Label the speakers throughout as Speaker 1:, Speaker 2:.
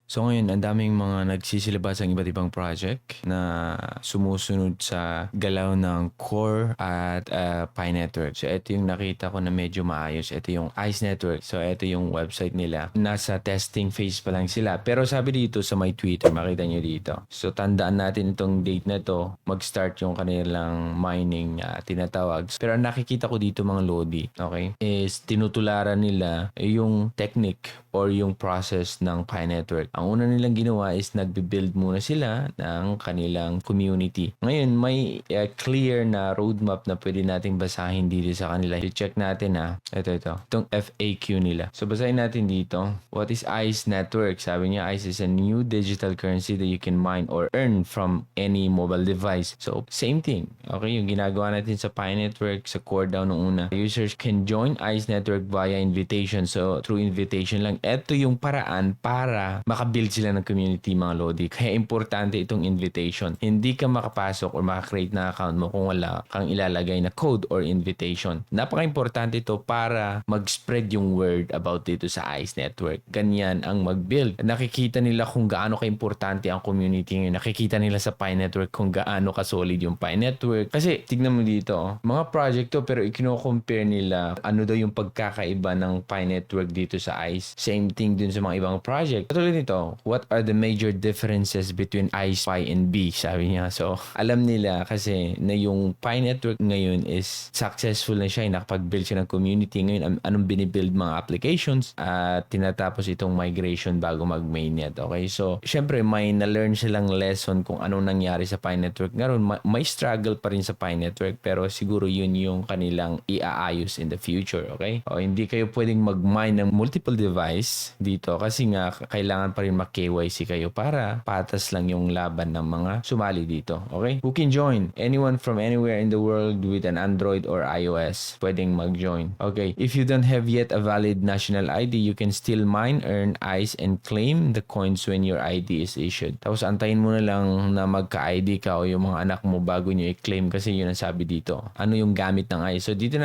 Speaker 1: So ngayon, ang daming mga nagsisilabas ang iba't ibang project na sumusunod sa galaw ng Core at Pi Network. So ito yung nakita ko na medyo maayos. Ito yung ICE Network. So ito yung website nila. Nasa testing phase pa lang sila. Pero sabi dito sa my Twitter, makita nyo dito. So tandaan natin itong date na to, mag-start yung kanilang mining tinatawag. Pero ang nakikita ko dito mga Lodi, okay, is tinutularan nila yung technique or yung process ng Pi Network. Ang una nilang ginawa is nagbe-build muna sila ng kanilang community. Ngayon, may clear na roadmap na pwede nating basahin dito sa kanila. I-check natin Ito. Itong FAQ nila. So, basahin natin dito. What is ICE Network? Sabi niya, ICE is a new digital currency that you can mine or earn from any mobile device. So, same thing. Okay, yung ginagawa natin sa Pi Network, sa core down nung una. Users can join ICE Network via invitation. So, through invitation lang. Ito yung paraan para makabuild sila ng community, mga Lodi. Kaya importante itong invitation. Hindi ka makapasok or makakreate na account mo kung wala kang ilalagay na code or invitation. Napaka-importante ito para mag-spread yung word about dito sa ICE Network. Ganyan ang mag-build. Nakikita nila kung gaano ka-importante ang community ngayon. Nakikita nila sa Pi Network kung gaano ka-solid yung Pi Network. Kasi, tignan mo dito, mga project to pero ikino-compare nila ano daw yung pagkakaiba ng Pi Network dito sa ICE. Same thing dun sa mga ibang project. Katulad nito, what are the major differences between ICE, Pi, and B? Sabi niya. So, alam nila kasi na yung Pi Network ngayon is successful na siya. Nakapag-build siya ng community. Ngayon, anong binibuild mga applications at tinatapos itong migration bago mag-mainnet. Okay? So, syempre, may na-learn silang lesson kung anong nangyari sa Pi Network. Ngayon, may struggle pa rin sa Pi Network pero siguro yun yung kanilang iaayos in the future. Okay? O, hindi kayo pwedeng mag-mine ng multiple device dito kasi nga kailangan pa rin mag-KYC kayo para patas lang yung laban ng mga sumali dito. Okay? Who can join? Anyone from anywhere in the world with an Android or iOS pwedeng mag-join. Okay. If you don't have yet a valid national ID, you can still mine, earn ICE, and claim the coins when your ID is issued. Tapos antayin mo na lang na magka-ID ka o yung mga anak mo bago nyo i-claim kasi yun ang sabi dito. Ano yung gamit ng ICE? So dito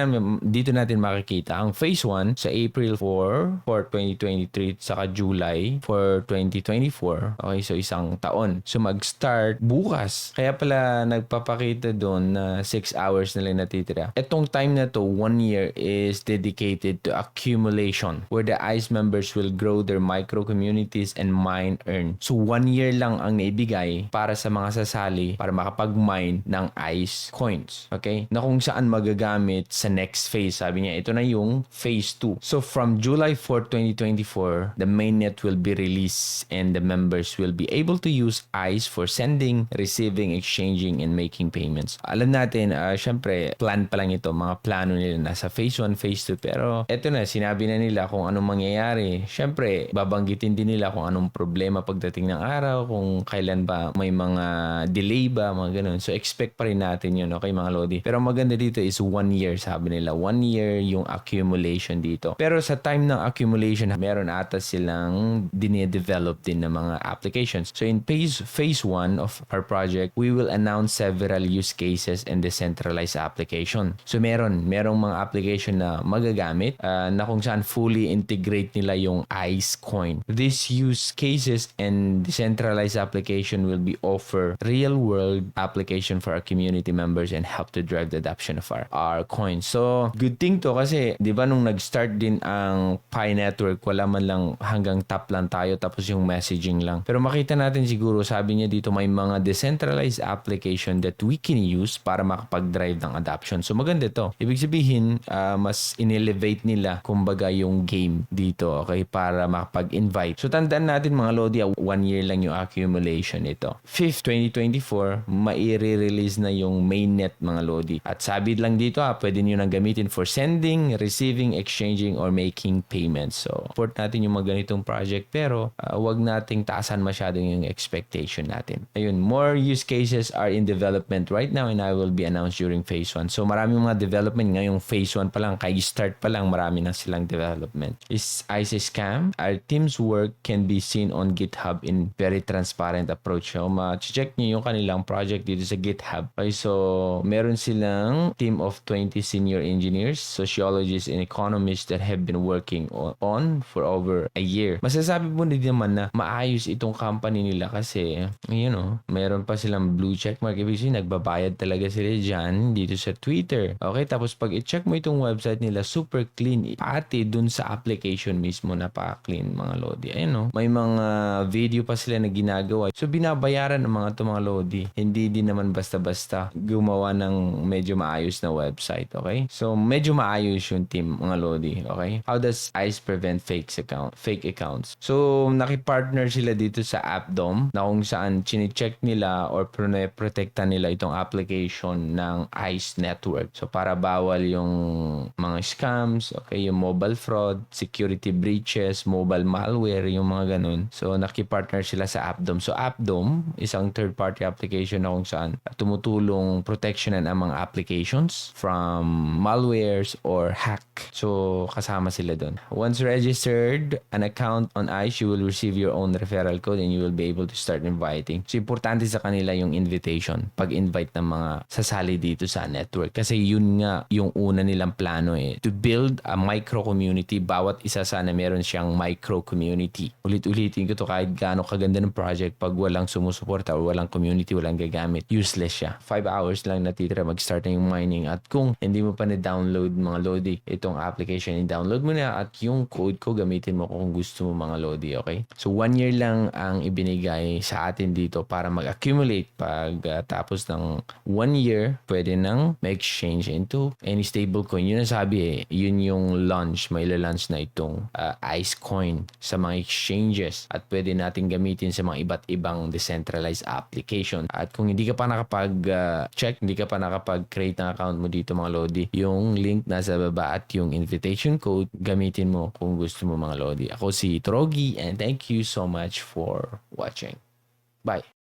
Speaker 1: natin makikita ang phase 1 sa April 4 for 2023 saka July for 2024. Okay, so isang taon. So mag-start bukas. Kaya pala nagpapakita doon na 6 hours na lang natitira. Etong time na to, 1 year is dedicated to accumulation where the ICE members will grow their micro communities and mine earn. So 1 year lang ang naibigay para sa mga sasali para makapag-mine ng ICE coins. Okay? Na kung saan magagamit sa next phase. Sabi niya, ito na yung phase 2. So from July 4, 2024, the mainnet will be released and the members will be able to use ICE for sending, receiving, exchanging, and making payments. Alam natin, syempre, plan pa lang ito. Mga plano nila nasa phase 1, phase 2. Pero eto na, sinabi na nila kung anong mangyayari. Syempre, babanggitin din nila kung anong problema pagdating ng araw, kung kailan ba may mga delay ba, mga ganun. So, expect pa rin natin yun, okay, mga Lodi? Pero maganda dito is 1 year, sabi nila. 1 year yung accumulation dito. Pero sa time ng accumulation, meron ata silang dine-develop din ng mga applications. So, in phase 1 of our project, we will announce several use cases and decentralized application. So, merong mga application na magagamit na kung saan fully integrate nila yung ICE coin. These use cases and decentralized application will be offer real-world application for our community members and help to drive the adoption of our coins. So, good thing to kasi, di ba nung nag-start din ang Pi Network, wala man lang hanggang top lang tayo tapos yung messaging lang. Pero makita natin siguro, sabi niya dito, may mga decentralized application that we can use para makapag-drive ng adoption. So, maganda to. Ibig sabihin, mas in-elevate nila kumbaga yung game dito, okay, para makapag-invite. So, tandaan natin mga Lodi, 1 year lang yung accumulation ito. 5th, 2024, maire-release na yung mainnet mga Lodi. At sabi lang dito pwede nyo nang gamitin for sending, receiving, exchanging, or making payments. So, support natin yung mga ganitong project pero wag nating taasan masyadong yung expectation natin. Ayun, more use cases are in development right now and I will be announced during phase 1. So, maraming mga development ngayong phase 1 pa lang, kay start pa lang, marami na silang development. Is ICE scam? Our team's work can be seen on GitHub in very transparent approach. So, ma-check nyo yung kanilang project dito sa GitHub. Okay, so, meron silang team of 20 senior engineers, sociologists, and economists that have been working on for over a year. Masasabi mo din naman na maayos itong company nila kasi, meron pa silang blue check mark. Ibig sabihin, nagbabayad talaga sila dyan dito sa Twitter. Okay, tapos pag i-check mo itong website nila, super clean. Pati dun sa application mismo, napaka-clean mga Lodi. May mga video pa sila na ginagawa. So, binabayaran ng mga Lodi. Hindi din naman basta-basta gumawa ng medyo maayos na website. Okay? So, medyo maayos yung team mga Lodi. Okay? How does ICE prevent fake accounts? So, nakipartner sila dito sa AppDome na kung saan chine-check nila or protekta nila itong application ng ICE network. So, para bawal yung mga scams, okay, yung mobile fraud, security breaches, mobile malware, yung mga ganun. So, nakipartner sila sa AppDome. So, AppDome, isang third-party application na kung saan tumutulong protectionan ang mga applications from malwares or hack. So, kasama sila doon. Once registered an account on ICE, you will receive your own referral code and you will be able to start inviting. So, importante sa kanila yung invitation. Pag-invite ng mga sasali dito sa network. Kasi yun nga yung una nilang plano to build a micro-community. Bawat isa sana meron siyang micro-community. Ulit-ulitin ko to kahit gaano kaganda ng project, pag walang sumusuporta o walang community, walang gagamit, useless siya. 5 hours lang natitira, mag-start na yung mining. At kung hindi mo pa na-download mga Lodi, itong application, i-download mo na at yung code ko gamitin mo kung gusto mo mga Lodi, okay? So 1 year lang ang ibinigay sa atin dito para mag-accumulate. Pag tapos ng 1 year, pwede nang ma-exchange into any stablecoin. Yun ang sabi yun yung launch, may launch na itong ICE coin sa mga exchanges at pwede natin gamitin sa mga iba't ibang decentralized application. At kung hindi ka pa nakapag-check, hindi ka pa nakapag-create ng account mo dito mga Lodi, yung link nasa baba at yung invitation code, gamitin mo kung gusto mo mga Lodi. Ako si Trogi and thank you so much for watching. Bye!